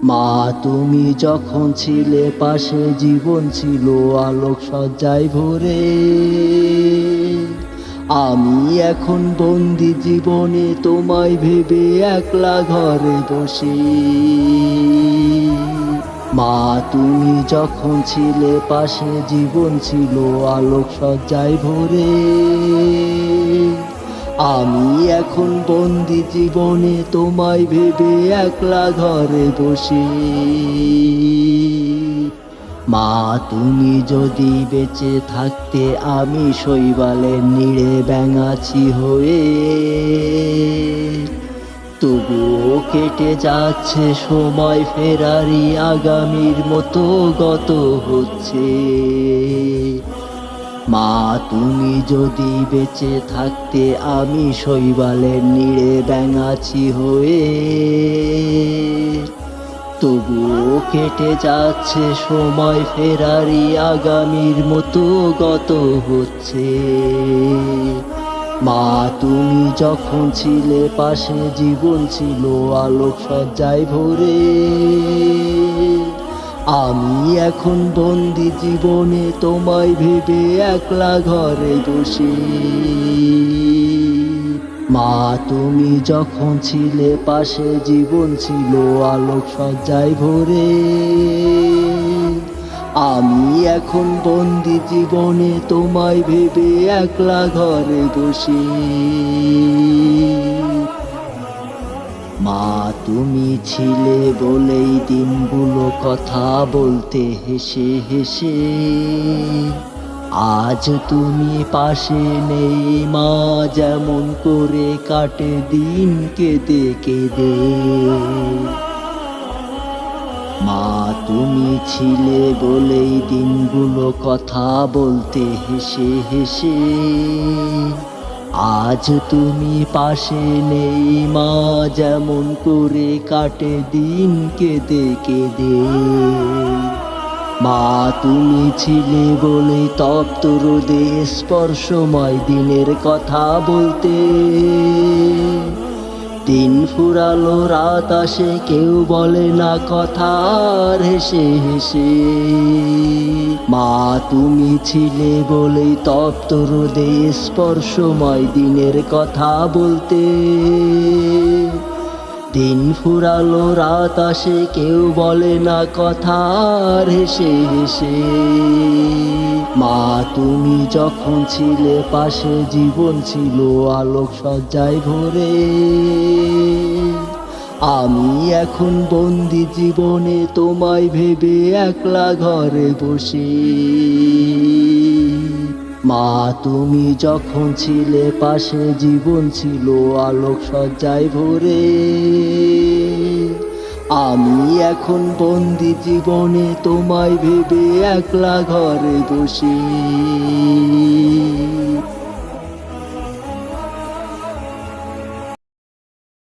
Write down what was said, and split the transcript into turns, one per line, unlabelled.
মা তুমি যখন ছিলে পাশে জীবন ছিল আলোক সজ্জায় ভরে। আমি এখন বন্দি জীবনে তোমায় ভেবে একলা ঘরে বসে। মা তুমি যখন ছিলে পাশে জীবন ছিল আলোক সজ্জায় ভরে। আমি এখন বন্দি জীবনে তোমায় ভেবে একলা ঘরে বসে। মা তুমি যদি বেঁচে থাকতে আমি শৈবালের নিড়ে ব্যাঙাচি হয়ে। তবুও কেটে যাচ্ছে সময়, ফেরারি আগামীর মতো গত হচ্ছে। মা তুমি যদি বেঁচে থাকতে আমি শৈবালের নিড়ে ব্যাঙাচি হয়ে। তবুও কেটে যাচ্ছে সময়, ফেরারি আগামীর মতো গত হচ্ছে। মা তুমি যখন ছিলে পাশে জীবন ছিল আলোক সজ্জায় ভরে। আমি এখন বন্দি জীবনে তোমায় ভেবে একলা ঘরে বসে। মা তুমি যখন ছিলে পাশে জীবন ছিল আলোক সজ্জায় ভরে। আমি এখন বন্দি জীবনে তোমায় ভেবে একলা ঘরে বসে। মা তুমি ছিলে বলেই দিনগুলো কথা বলতে হেসে হেসে। আজ তুমি পাশে নেই মা, যেমন করে কাটে দিন কেঁদে কেঁদে। মা তুমি ছিলে বলেই দিনগুলো কথা বলতে হেসে হেসে। আজ তুমি পাশে নেই মা, যেমন করে কাটে দিন কেঁদে কেঁদে। মা তুমি ছিলে বলে তপ্ত রোদে স্পর্শময় দিনের কথা বলতে। দিন ফুরালো রাত আসে কেউ বলে না কথা আর হেসে হেসে। মা তুমি ছিলে বলেই তপ্ত রোদে স্পর্শময় দিনের কথা বলতে। দিন ফুরালো রাত আসে কেউ বলে না কথা আর হেসে হেসে। মা তুমি যখন ছিলে পাশে জীবন ছিল আলোক সজ্জায় ভরে। আমি এখন বন্দি জীবনে তোমায় ভেবে একলা ঘরে বসে। মা তুমি যখন ছিলে পাশে জীবন ছিল আলোক সজ্জায় ভরে। আমি এখন বন্দি জীবনে তোমায় ভেবে একলা ঘরে বসে।